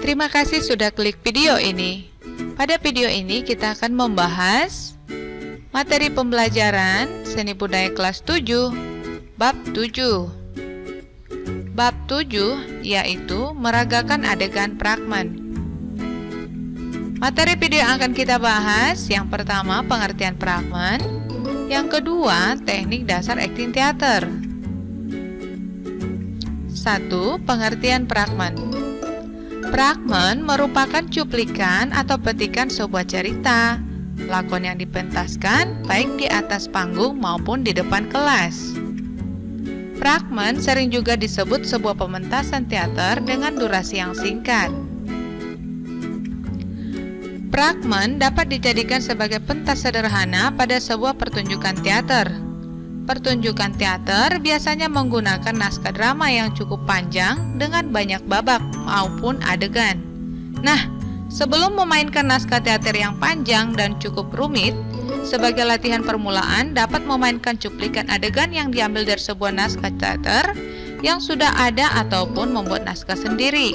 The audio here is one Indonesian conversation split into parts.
Terima kasih sudah klik video ini. Pada video ini kita akan membahas materi pembelajaran Seni Budaya kelas 7, bab 7. Bab 7 yaitu meragakan adegan fragmen. Materi video yang akan kita bahas, yang pertama pengertian fragmen, yang kedua teknik dasar akting teater. 1. Pengertian fragmen. Fragmen merupakan cuplikan atau petikan sebuah cerita, lakon yang dipentaskan baik di atas panggung maupun di depan kelas. Fragmen sering juga disebut sebuah pementasan teater dengan durasi yang singkat. Fragmen dapat dijadikan sebagai pentas sederhana pada sebuah pertunjukan teater. Pertunjukan teater biasanya menggunakan naskah drama yang cukup panjang dengan banyak babak maupun adegan. Nah, sebelum memainkan naskah teater yang panjang dan cukup rumit, sebagai latihan permulaan dapat memainkan cuplikan adegan yang diambil dari sebuah naskah teater yang sudah ada ataupun membuat naskah sendiri.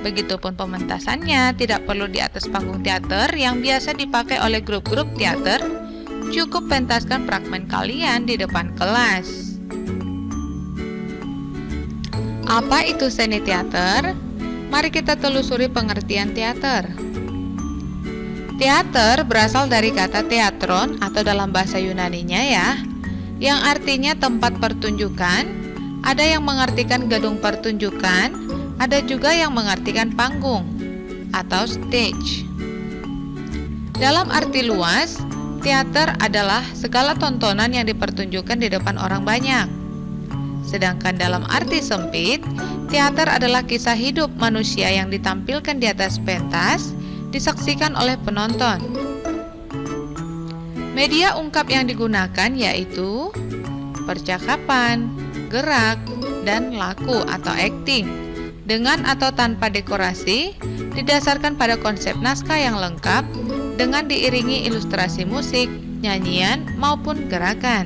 Begitupun pementasannya tidak perlu di atas panggung teater yang biasa dipakai oleh grup-grup teater. Cukup pentaskan fragmen kalian di depan kelas. Apa itu seni teater? Mari kita telusuri pengertian teater. Teater berasal dari kata teatron atau dalam bahasa Yunaninya ya, yang artinya tempat pertunjukan. Ada yang mengartikan gedung pertunjukan, ada juga yang mengartikan panggung atau stage. Dalam arti luas, teater adalah segala tontonan yang dipertunjukkan di depan orang banyak. Sedangkan dalam arti sempit, teater adalah kisah hidup manusia yang ditampilkan di atas pentas, disaksikan oleh penonton. Media ungkap yang digunakan yaitu percakapan, gerak, dan laku atau akting, dengan atau tanpa dekorasi, didasarkan pada konsep naskah yang lengkap, dengan diiringi ilustrasi musik, nyanyian, maupun gerakan.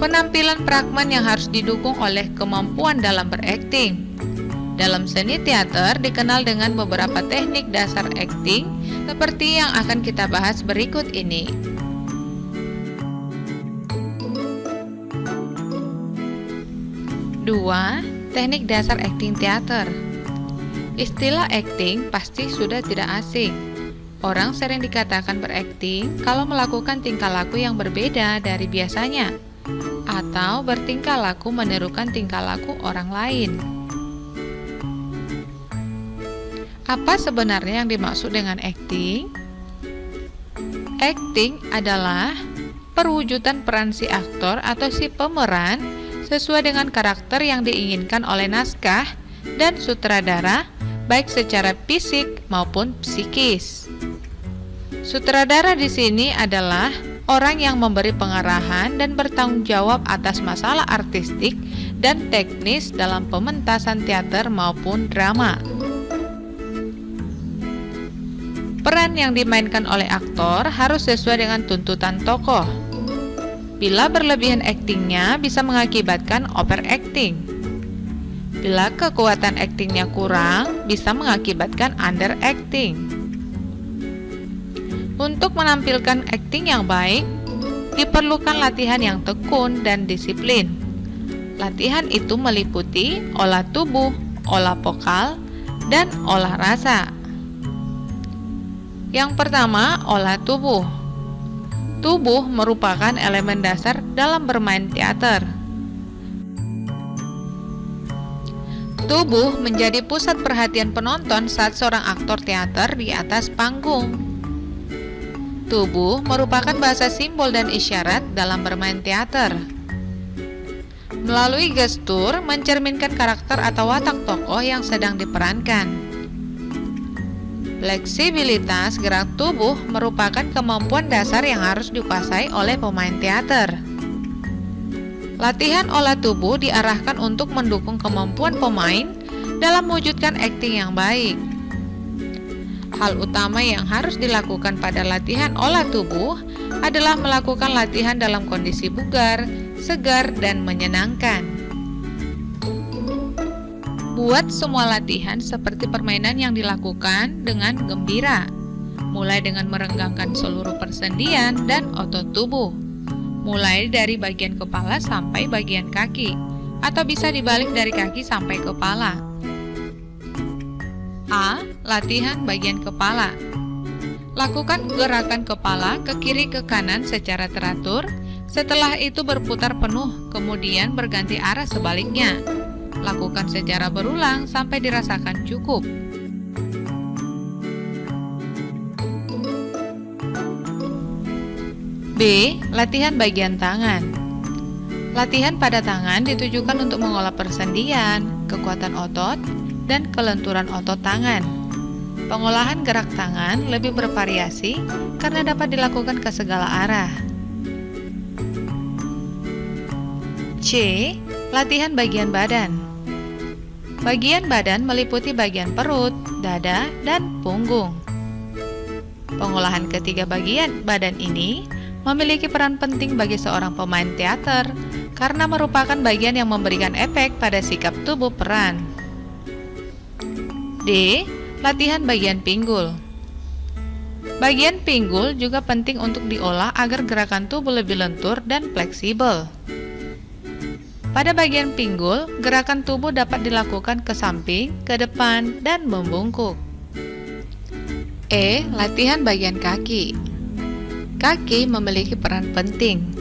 Penampilan fragmen yang harus didukung oleh kemampuan dalam berakting. Dalam seni teater dikenal dengan beberapa teknik dasar akting seperti yang akan kita bahas berikut ini. 2. Teknik dasar akting teater. Istilah akting pasti sudah tidak asing. Orang sering dikatakan berakting kalau melakukan tingkah laku yang berbeda dari biasanya, atau bertingkah laku menirukan tingkah laku orang lain. Apa sebenarnya yang dimaksud dengan akting? Akting adalah perwujudan peran si aktor atau si pemeran sesuai dengan karakter yang diinginkan oleh naskah dan sutradara, baik secara fisik maupun psikis. Sutradara di sini adalah orang yang memberi pengarahan dan bertanggung jawab atas masalah artistik dan teknis dalam pementasan teater maupun drama. Peran yang dimainkan oleh aktor harus sesuai dengan tuntutan tokoh. Bila berlebihan aktingnya bisa mengakibatkan overacting. Bila kekuatan aktingnya kurang, bisa mengakibatkan underacting. Untuk menampilkan akting yang baik, diperlukan latihan yang tekun dan disiplin. Latihan itu meliputi olah tubuh, olah vokal, dan olah rasa. Yang pertama, olah tubuh. Tubuh merupakan elemen dasar dalam bermain teater. Tubuh menjadi pusat perhatian penonton saat seorang aktor teater di atas panggung. Tubuh merupakan bahasa simbol dan isyarat dalam bermain teater. Melalui gestur mencerminkan karakter atau watak tokoh yang sedang diperankan. Fleksibilitas gerak tubuh merupakan kemampuan dasar yang harus dikuasai oleh pemain teater. Latihan olah tubuh diarahkan untuk mendukung kemampuan pemain dalam mewujudkan akting yang baik. Hal utama yang harus dilakukan pada latihan olah tubuh adalah melakukan latihan dalam kondisi bugar, segar, dan menyenangkan. Buat semua latihan seperti permainan yang dilakukan dengan gembira, mulai dengan merenggangkan seluruh persendian dan otot tubuh, mulai dari bagian kepala sampai bagian kaki, atau bisa dibalik dari kaki sampai kepala. A. Latihan bagian kepala. Lakukan gerakan kepala ke kiri ke kanan secara teratur, setelah itu berputar penuh, kemudian berganti arah sebaliknya. Lakukan secara berulang sampai dirasakan cukup. B. Latihan bagian tangan. Latihan pada tangan ditujukan untuk mengolah persendian, kekuatan otot, dan kelenturan otot tangan. Pengolahan gerak tangan lebih bervariasi karena dapat dilakukan ke segala arah. C. Latihan bagian badan. Bagian badan meliputi bagian perut, dada, dan punggung. Pengolahan ketiga bagian badan ini memiliki peran penting bagi seorang pemain teater karena merupakan bagian yang memberikan efek pada sikap tubuh peran. D. Latihan bagian pinggul. Bagian pinggul juga penting untuk diolah agar gerakan tubuh lebih lentur dan fleksibel. Pada bagian pinggul, gerakan tubuh dapat dilakukan ke samping, ke depan, dan membungkuk. E. Latihan bagian kaki. Kaki memiliki peran penting.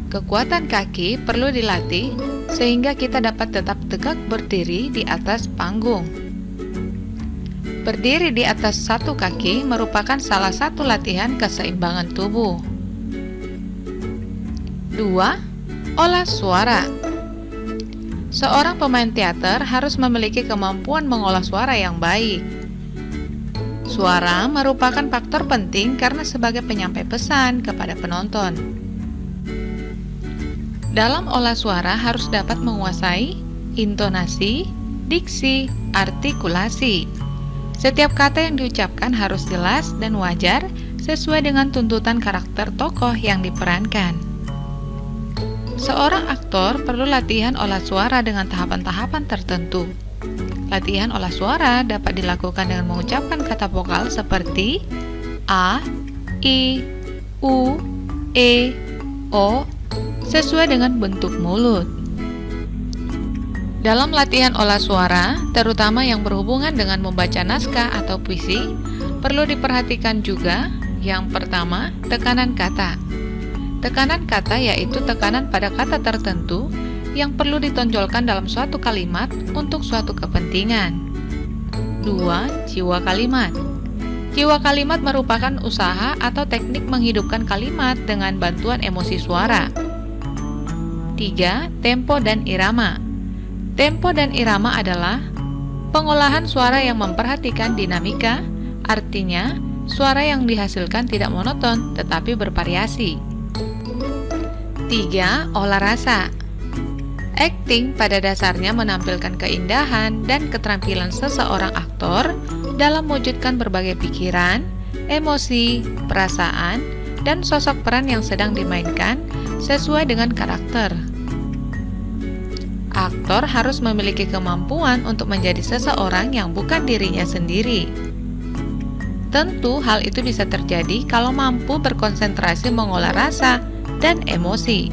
Kekuatan kaki perlu dilatih sehingga kita dapat tetap tegak berdiri di atas panggung. Berdiri di atas satu kaki merupakan salah satu latihan keseimbangan tubuh. 2. Olah suara. Seorang pemain teater harus memiliki kemampuan mengolah suara yang baik. Suara merupakan faktor penting karena sebagai penyampai pesan kepada penonton. Dalam olah suara harus dapat menguasai intonasi, diksi, artikulasi. Setiap kata yang diucapkan harus jelas dan wajar sesuai dengan tuntutan karakter tokoh yang diperankan. Seorang aktor perlu latihan olah suara dengan tahapan-tahapan tertentu. Latihan olah suara dapat dilakukan dengan mengucapkan kata vokal seperti A, I, U, E, O sesuai dengan bentuk mulut. Dalam latihan olah suara, terutama yang berhubungan dengan membaca naskah atau puisi, perlu diperhatikan juga yang pertama, tekanan kata. Tekanan kata yaitu tekanan pada kata tertentu yang perlu ditonjolkan dalam suatu kalimat untuk suatu kepentingan. 2. Jiwa kalimat. Jiwa kalimat merupakan usaha atau teknik menghidupkan kalimat dengan bantuan emosi suara. 3. Tempo dan irama. Tempo dan irama adalah pengolahan suara yang memperhatikan dinamika, artinya suara yang dihasilkan tidak monoton tetapi bervariasi. 3. Olah rasa. Akting pada dasarnya menampilkan keindahan dan keterampilan seseorang aktor dalam mewujudkan berbagai pikiran, emosi, perasaan, dan sosok peran yang sedang dimainkan sesuai dengan karakter. Aktor harus memiliki kemampuan untuk menjadi seseorang yang bukan dirinya sendiri. Tentu hal itu bisa terjadi kalau mampu berkonsentrasi mengolah rasa dan emosi.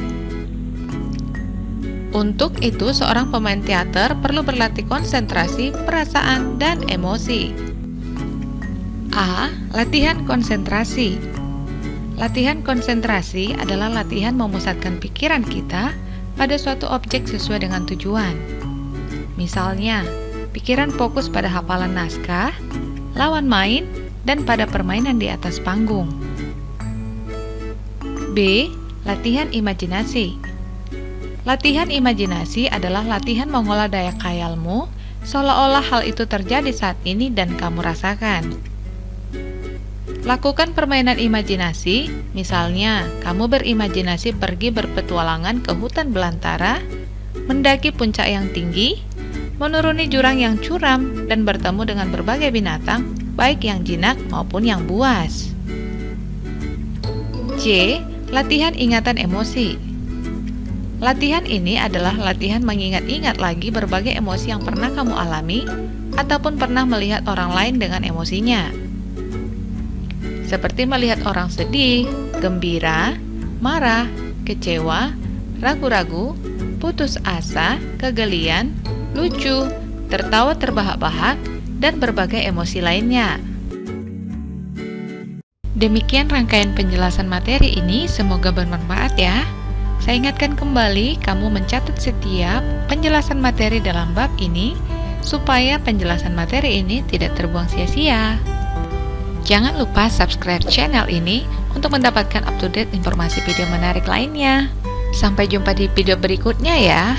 Untuk itu, seorang pemain teater perlu berlatih konsentrasi, perasaan, dan emosi. A. Latihan konsentrasi. Latihan konsentrasi adalah latihan memusatkan pikiran kita pada suatu objek sesuai dengan tujuan. Misalnya, pikiran fokus pada hafalan naskah, lawan main, dan pada permainan di atas panggung. B. Latihan imajinasi. Latihan imajinasi adalah latihan mengolah daya khayalmu seolah-olah hal itu terjadi saat ini dan kamu rasakan. Lakukan permainan imajinasi, misalnya kamu berimajinasi pergi berpetualangan ke hutan belantara, mendaki puncak yang tinggi, menuruni jurang yang curam, dan bertemu dengan berbagai binatang, baik yang jinak maupun yang buas. C. Latihan ingatan emosi. Latihan ini adalah latihan mengingat-ingat lagi berbagai emosi yang pernah kamu alami ataupun pernah melihat orang lain dengan emosinya. Seperti melihat orang sedih, gembira, marah, kecewa, ragu-ragu, putus asa, kegelian, lucu, tertawa terbahak-bahak, dan berbagai emosi lainnya. Demikian rangkaian penjelasan materi ini, semoga bermanfaat ya. Saya ingatkan kembali, kamu mencatat setiap penjelasan materi dalam bab ini, supaya penjelasan materi ini tidak terbuang sia-sia. Jangan lupa subscribe channel ini untuk mendapatkan up-to-date informasi video menarik lainnya. Sampai jumpa di video berikutnya ya.